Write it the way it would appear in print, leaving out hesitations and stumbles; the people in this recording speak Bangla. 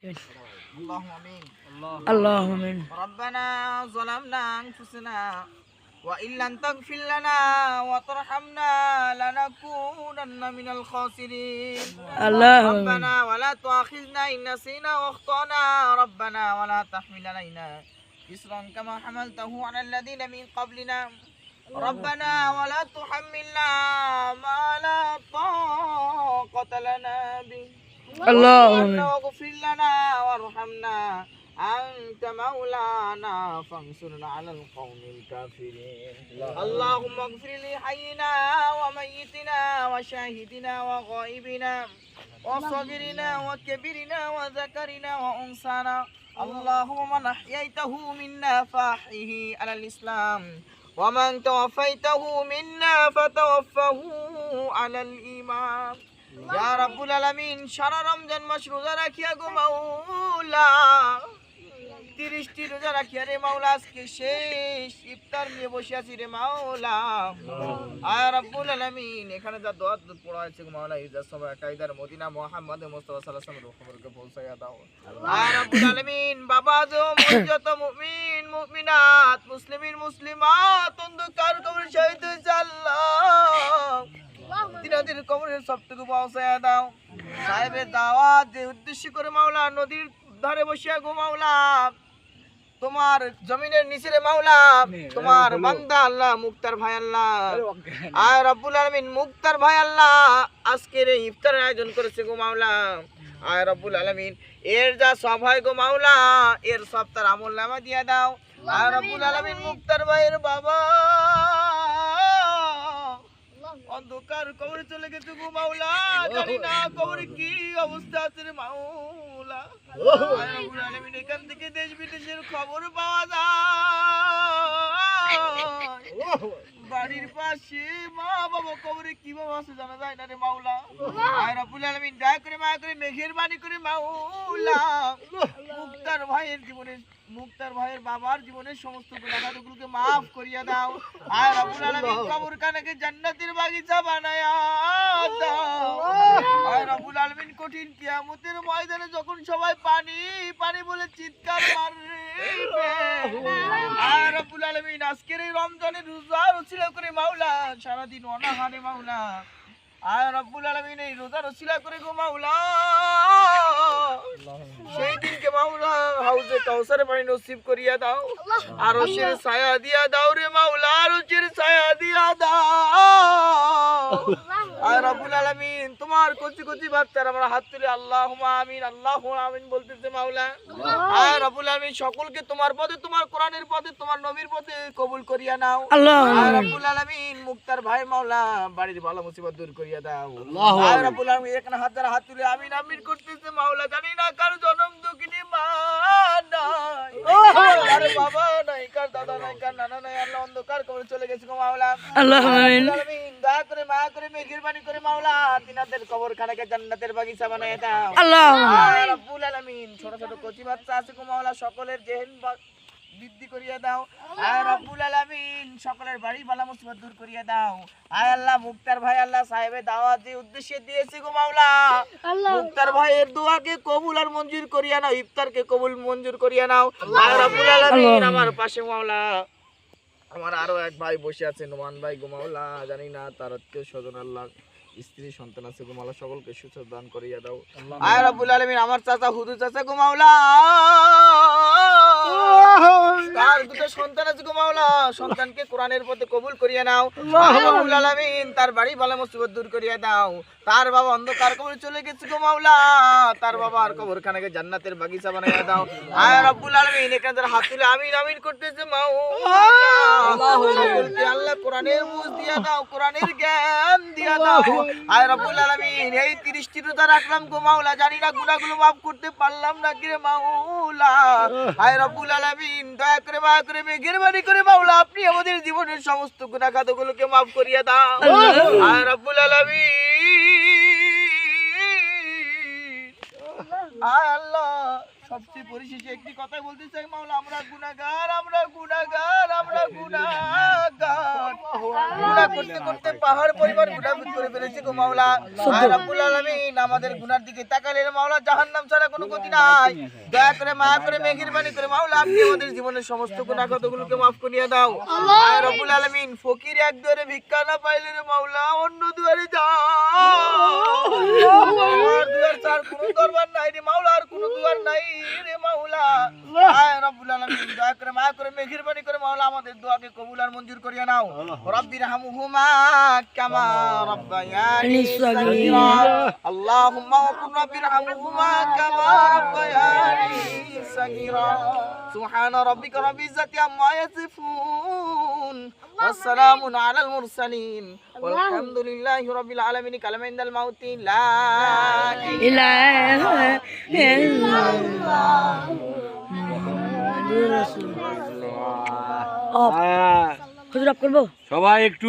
اللهم آمين. اللهم آمين. ربنا ظلمنا أنفسنا وإن لم تغفر لنا وترحمنا لنكونن من الخاسرين. ربنا ولا تؤاخذنا إن نسينا واخطأنا ربنا ولا تحمل علينا إصرا كما حملته على الذين من قبلنا ربنا ولا تحملنا ما لا طاقة لنا به واغفر لنا وارحمنا أنت مولانا فانصرنا على القوم الكافرين. اللهم اغفر لحينا وميتنا وشاهدنا وغائبنا وصغيرنا وكبرنا وذكرنا وأنثانا. اللهم من أحييته منا فأحيه على الإسلام ومن توفيته منا فتوفه على الإيمان. يا رب العالمين সারা রমজান মাস রোজা রাখিয়া গো মাওলা 30টি রোজা রাখিয়া রে মাওলা আজকে শেষ ইফতার নিয়ে বসে আছি রে মাওলা। আয় রব্বুল আলামিন এখানে যা দোয়া পড়া আছে গো মাওলা এই যা সবাই কায়দার মদিনা মুহাম্মদ মুস্তাফা সাল্লাল্লাহু আলাইহি ওয়াসাল্লামের পৌঁছায়া দাও। আয় রব্বুল আলামিন বাবা যো মুজত মুমিন মুমিনাত মুসলিমিন মুসলিমাত অন্ধকার কবর শহীদ হয়েছে আল্লাহ তিনাদের কবরের সবটুকু পৌঁছায়া দাও। সাহেবের দাওয়াত যে উদ্দেশ্য করে মাওলা নদীর ধারে বসিয়া গো মাওলা তোমার জমিনের নিচে রে মাওলা তোমার বান্দা আল্লাহ মুক্তার ভাই আল্লাহ আয় রব্বুল আলামিন মুক্তার ভাই আল্লাহ আজকের এই ইফতারের আয়োজন করেছে গো মাওলা। আয় রব্বুল আলামিন এর যা সব হয় গো মাওলা এর সব তার আমলনামা দিয়া দাও। আয় রব্বুল আলামিন মুক্তার ভাইয়ের বাবা অন্ধকার কবরে চলে গেছে গো মাওলা জানি না কবরে কি অবস্থা আছে রে মাওলা। আয় রব্বুল আলামিন এখান থেকে দেশ বিদেশের খবর পাওয়া যায় বাড়ির পাশে মা বাবা কবরে কিভাবে আছে জানা যায় না রে মাওলা। আয় রব্বুল আলামিন দয়া করে মায়া করে মেঘের বাণী করে মাওলা মুক্তার ভাইয়ের বাবার জীবনের সমস্ত গুনাহগুলোকে maaf করিয়া দাও। আয় রব্বুল আলামিন কবরখানাকে জান্নাতের বাগিচা বানায়া দাও। আয় রব্বুল আলামিন কঠিন কিয়ামতের ময়দানে যখন সবাই পানি পানি বলে চিৎকার মারবে আয় রব্বুল আলামিন আজকের এই রমজানের রোজার উসিলা করে মাওলা সারা দিন অনাহারে মাওলা আয় রব্বুল আলামিন এই রোজার উসিলা করে গো মাওলা সেই দিনকে মাওলা হাউজে কাউসারে পানি নসিব করিয়া দাও আরশের ছায়া দিয়া দাও রে মাওলা আরশের ছায়া দিয়া দাও। আয় রব্বুল আলামিন তোমার কচি কচি বাচ্চারা আমরা হাত তুলে আল্লাহুম্মা আমিন বলতেছে মাওলা। আয় রব্বুল আলামিন সকলকে তোমার পথে তোমার কোরআনের পথে তোমার নবীর পথে কবুল করিয়া নাও। আয় রব্বুল আলামিন মুক্তার ভাই মাওলা বাড়ির ভালো মুসিবত দূর করিয়া দাও। আয় রব্বুল আলামিন এখানে হাত তুলে আমিন আমিন করতেছে মাওলা জানি না কার জনম দুঃখিনী মা নাই কার বাবা নাই কার দাদা নাই কার নানা নাই আল্লাহ অন্ধকার কবরে চলে গেছে গো মাওলা। আল্লাহুম্মা আমিন দয়া করে মায়া করে মেহেরবানি করে মাওলা তিনাদের কবরখানাকে জান্নাতের বাগিচা বানায় দাও। আল্লাহ রব্বুল আলামিন ছোট ছোট কচি বাচ্চা আছে গো মাওলা সকলের জেহেন বৃদ্ধি করিয়া দাও। আয় রব্বুল আলামিন সকলের বাড়ি বালা মুসিবত দূর করিয়া দাও। আয় আল্লাহ মুক্তার ভাই আল্লাহ সাহেবের দাওয়াত যে উদ্দেশ্যে দিয়েছে গো মাওলা মুক্তার ভাইয়ের দোয়াকে কবুল আর মঞ্জুর করিয়া নাও ইফতারকে কবুল মঞ্জুর করিয়া নাও। আয় রব্বুল আলামিন আমার পাশে মাওলা আমার আরো এক ভাই বসে আছে নোমান ভাই গো মাওলা জানি না তার আত্মীয় স্বজন আল্লাহ স্ত্রী সন্তান আছে গো মাওলা সকলকে সুস্থ দান করিয়া দাও। আয় রব্বুল আলামিন আমার চাচা হুদু চাচা গো মাওলা তার দুটো সন্তান আছে গো মাওলা সন্তানকে কোরআনের পথে কবুল করিয়া নাও। আয় রব্বুল আলামিন তার বাড়ি বালা মুসিবত দূর করিয়া দাও। তার বাবা অন্ধকার কবরে চলে গেছে গো মাওলা তার বাবার কবরখানাকে জান্নাতের বাগিচা বানাইয়া দাও। আয় রব্বুল আলামিন এখানে হাত তুলে আমিন আমিন করতেছে মাওলা সকলকে আল্লাহ কোরআনের বুঝ দিয়া দাও কোরআনের জ্ঞান দিয়া দাও। আয় রব্বুল আলামিন এই 30টি রোজা রাখলাম গো মাওলা জানি না গুনাহগুলো maaf করতে পারলাম না কি রে মাওলা। আয় রব্বুল আলামিন দয়া করে মায়া করে মেহেরবানি করে মাওলা আপনি আমাদের জীবনের সমস্ত গুনাহ খাতাগুলোকে maaf করিয়া দাও। আয় রব্বুল আলামিন আয় আল্লাহ সবচেয়ে পরিশেষে একটি কথাই বলতে চাই মাওলা, আমরা গুনাহগার, আমরা গুনাহগার, আমরা গুনাহগার। গুনাহ করতে করতে পাহাড় পরিমাণ গুনাহ করে ফেলেছি গো মাওলা। আয় রব্বুল আলামিন, আমাদের গুনার দিকে তাকালে রে মাওলা জাহান্নাম ছাড়া কোনো গতি নাই। দয়া করে মায়া করে মেহেরবানি করে মাওলা আপনি আমাদের জীবনের সমস্ত গুনাহ কতগুলোকে মাফ করিয়ে দাও। আয় রব্বুল আলামিন, ফকির এক দুয়ারে ভিক্ষা না পাইলে রে মাওলা অন্য দুয়ারে যাও। আমার দুয়ার ছাড় কোনো দরবার নাই রে মাওলা, আর কোনো দুয়ার নাই রে মাওলা। আয় রব্বুল আলামিন, দয়া করে মায়া করে মেহেরবানি করে মাওলা আমাদের দোয়াকে কবুল আর মঞ্জুর করিয়ে নাও। রব্বির হামহুমা কামা রাব্বায়ানি সগীরা। আল্লাহুম্মা কুন রব্বির হামহুমা কামা রাব্বায়ানি সগীরা। সুবহানা রাব্বিকা রাব্বিল ইজ্জাতি আম্মা ইয়াসিফুন ওয়া সালামুন আলাল মুরসালিন ওয়ালহামদুলিল্লাহি রাব্বিল আলামিন। কালামা ইনদাল মাউতি লা ইলাহা ইল্লাল্লাহ মুহাম্মাদুর রাসূলুল্লাহ। হুজুর আপ করব সবাই একটু